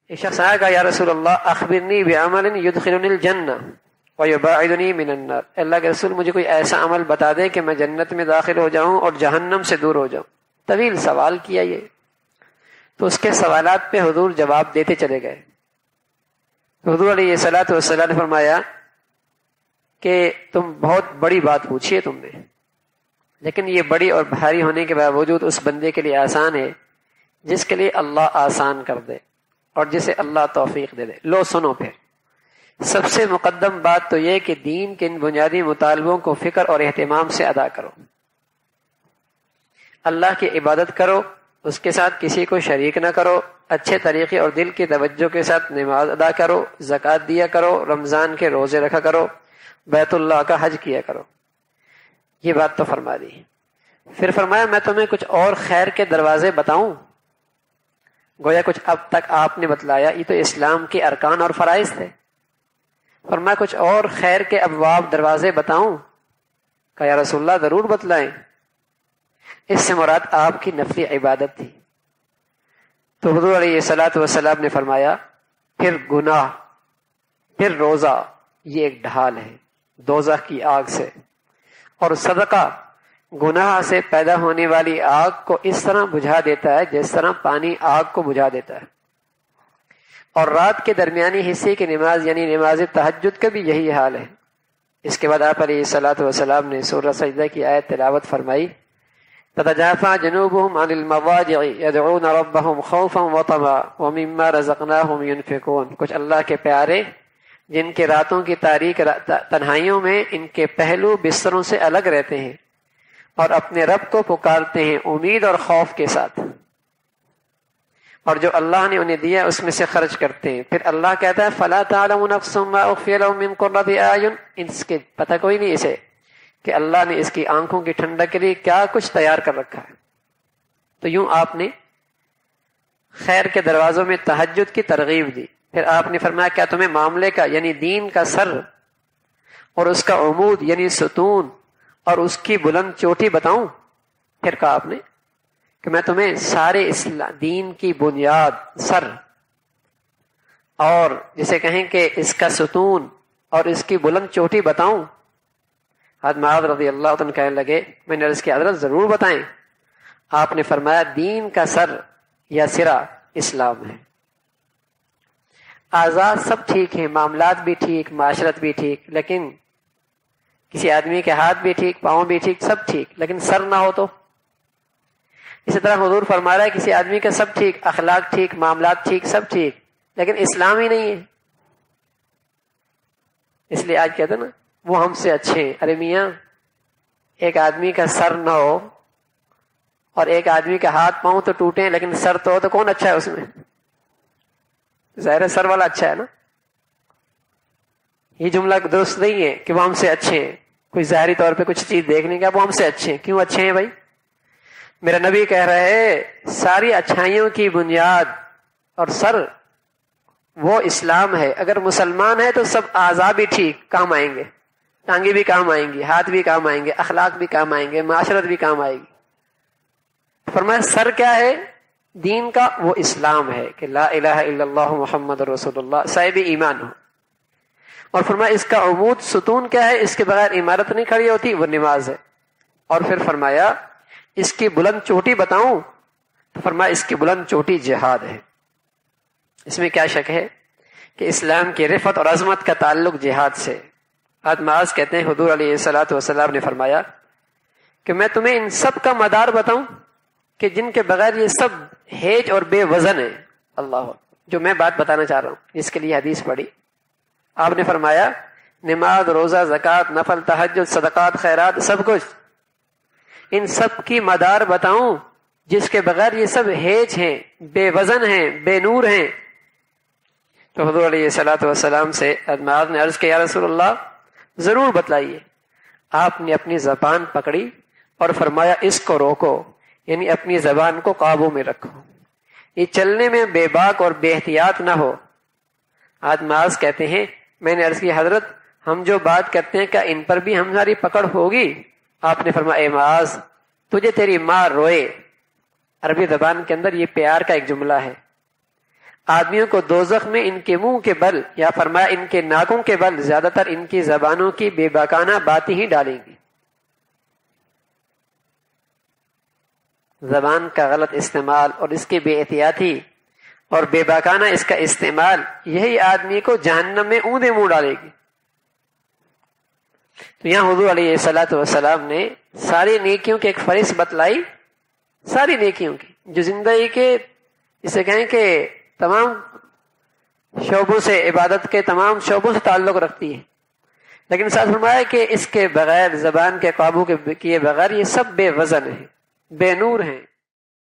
ایک شخص آیا کہا یا رسول اللہ اخبرنی بعمل یدخلنی الجنہ ویباعدنی من النار، اللہ کے رسول مجھے کوئی ایسا عمل بتا دے کہ میں جنت میں داخل ہو جاؤں اور جہنم سے دور ہو جاؤں۔ طویل سوال کیا یہ، تو اس کے سوالات پہ حضور جواب دیتے چلے گئے۔ حضور علیہ الصلوۃ والسلام نے فرمایا کہ تم بہت بڑی بات پوچھی ہے تم نے، لیکن یہ بڑی اور بھاری ہونے کے باوجود اس بندے کے لیے آسان ہے جس کے لیے اللہ آسان کر دے اور جسے اللہ توفیق دے دے۔ لو سنو، پھر سب سے مقدم بات تو یہ کہ دین کے ان بنیادی مطالبوں کو فکر اور اہتمام سے ادا کرو۔ اللہ کی عبادت کرو، اس کے ساتھ کسی کو شریک نہ کرو، اچھے طریقے اور دل کی توجہ کے ساتھ نماز ادا کرو، زکوٰۃ دیا کرو، رمضان کے روزے رکھا کرو، بیت اللہ کا حج کیا کرو۔ یہ بات تو فرما دی۔ پھر فرمایا میں تمہیں کچھ اور خیر کے دروازے بتاؤں؟ گویا کچھ اب تک آپ نے بتلایا یہ تو اسلام کے ارکان اور فرائض تھے، فرمایا کچھ اور خیر کے ابواب دروازے بتاؤں؟ کہا یا رسول اللہ ضرور بتلائیں۔ اس سے مراد آپ کی نفلی عبادت تھی۔ تو حضور علیہ الصلوۃ والسلام نے فرمایا پھر گناہ، پھر روزہ، یہ ایک ڈھال ہے دوزخ کی آگ سے، اور صدقہ گناہ سے پیدا ہونے والی آگ کو اس طرح بجھا دیتا ہے جس طرح پانی آگ کو بجھا دیتا ہے، اور رات کے درمیانی حصے کی نماز یعنی نماز تہجد کا بھی یہی حال ہے۔ اس کے بعد آپ علیہ الصلوۃ والسلام نے سورہ سجدہ کی آیت تلاوت فرمائی تتجافى جنوبهم عن المضاجع يدعون ربهم خوفا وطمعا ومما رزقناهم ينفقون۔ کچھ اللہ کے پیارے جن کے راتوں کی تاریک تنہائیوں میں ان کے پہلو بستروں سے الگ رہتے ہیں اور اپنے رب کو پکارتے ہیں امید اور خوف کے ساتھ، اور جو اللہ نے انہیں دیا اس میں سے خرچ کرتے ہیں۔ پھر اللہ کہتا ہے فَلَا تَعْلَمُ نَفْسٌ مَّا أُخْفِيَ لَهُم مِّن قُرَّةِ أَعْيُنٍ، اس کے پتہ کوئی نہیں اسے کہ اللہ نے اس کی آنکھوں کی ٹھنڈک کے لیے کیا کچھ تیار کر رکھا ہے۔ تو یوں آپ نے خیر کے دروازوں میں تہجد کی ترغیب دی۔ پھر آپ نے فرمایا کیا تمہیں معاملے کا یعنی دین کا سر اور اس کا عمود یعنی ستون اور اس کی بلند چوٹی بتاؤں؟ پھر کہا آپ نے کہ میں تمہیں سارے دین کی بنیاد، سر، اور جسے کہیں کہ اس کا ستون اور اس کی بلند چوٹی بتاؤں؟ حضرت معاذ رضی اللہ عنہ کہنے لگے میں نے عرض کی حضرت ضرور بتائیں۔ آپ نے فرمایا دین کا سر یا سرا اسلام ہے۔ اعضاء سب ٹھیک ہیں، معاملات بھی ٹھیک، معاشرت بھی ٹھیک، لیکن کسی آدمی کے ہاتھ بھی ٹھیک، پاؤں بھی ٹھیک، سب ٹھیک، لیکن سر نہ ہو تو؟ اسی طرح حضور فرما رہا ہے کسی آدمی کا سب ٹھیک، اخلاق ٹھیک، معاملات ٹھیک، سب ٹھیک، لیکن اسلام ہی نہیں ہے۔ اس لیے آج کہتے ہیں نا وہ ہم سے اچھے ہیں۔ ارے میاں، ایک آدمی کا سر نہ ہو اور ایک آدمی کا ہاتھ پاؤں تو ٹوٹے لیکن سر تو ہو، تو کون اچھا ہے اس میں؟ ظاہر ہے سر والا اچھا ہے نا۔ یہ جملہ درست نہیں ہے کہ وہ ہم سے اچھے ہیں، کوئی ظاہری طور پہ کچھ چیز دیکھنے کا وہ ہم سے اچھے ہیں۔ کیوں اچھے ہیں بھائی؟ میرا نبی کہہ رہے ہیں ساری اچھائیوں کی بنیاد اور سر وہ اسلام ہے۔ اگر مسلمان ہے تو سب اعضاء بھی ٹھیک کام آئیں گے، ٹانگیں بھی کام آئیں گی، ہاتھ بھی کام آئیں گے، اخلاق بھی کام آئیں گے، معاشرت بھی کام آئے گی۔ فرمایا سر کیا ہے دین کا؟ وہ اسلام ہے کہ لا الہ الا اللہ محمد رسول اللہ، صاحب ایمان ہو۔ اور فرمایا اس کا عمود ستون کیا ہے؟ اس کے بغیر عمارت نہیں کھڑی ہوتی، وہ نماز ہے۔ اور پھر فرمایا اس کی بلند چوٹی بتاؤں؟ تو فرمایا اس کی بلند چوٹی جہاد ہے۔ اس میں کیا شک ہے کہ اسلام کی رفعت اور عظمت کا تعلق جہاد سے۔ حضرت معاذ کہتے ہیں حضور علیہ الصلوۃ والسلام نے فرمایا کہ میں تمہیں ان سب کا مدار بتاؤں کہ جن کے بغیر یہ سب ہیج اور بے وزن ہے۔ اللہ جو میں بات بتانا چاہ رہا ہوں اس کے لیے حدیث پڑھی۔ آپ نے فرمایا نماز، روزہ، زکوٰۃ، نفل، تہجد، صدقات، خیرات، سب کچھ، ان سب کی مدار بتاؤں جس کے بغیر یہ سب ہیج ہیں، بے وزن ہیں، بے نور ہیں؟ تو حضور علیہ الصلوۃ والسلام سے معاذ نے عرض کیا یا رسول اللہ ضرور بتلائیے۔ آپ نے اپنی زبان پکڑی اور فرمایا اس کو روکو، یعنی اپنی زبان کو قابو میں رکھو، یہ چلنے میں بے باک اور بے احتیاط نہ ہو۔ حضرت معاذ کہتے ہیں میں نے عرض کی حضرت ہم جو بات کرتے ہیں کیا ان پر بھی ہماری پکڑ ہوگی؟ آپ نے فرمایا اے معاذ تجھے تیری ماں روئے، عربی زبان کے اندر یہ پیار کا ایک جملہ ہے، آدمیوں کو دوزخ میں ان کے منہ کے بل یا فرمایا ان کے ناکوں کے بل زیادہ تر ان کی زبانوں کی بے باکانہ باتیں ہی ڈالیں گی. زبان کا غلط استعمال اور اس کی بے احتیاطی اور بے باکانہ اس کا استعمال یہی آدمی کو جہنم میں اوندا منہ ڈالے گی. تو یہاں حضور علیہ الصلوۃ والسلام نے ساری نیکیوں کی ایک فہرست بتلائی، ساری نیکیوں کی جو زندگی کے اسے کہیں کہ تمام شعبوں سے، عبادت کے تمام شعبوں سے تعلق رکھتی ہے، لیکن ساتھ فرمایا کہ اس کے بغیر، زبان کے قابو کے کیے بغیر یہ سب بے وزن ہیں، بے نور ہیں.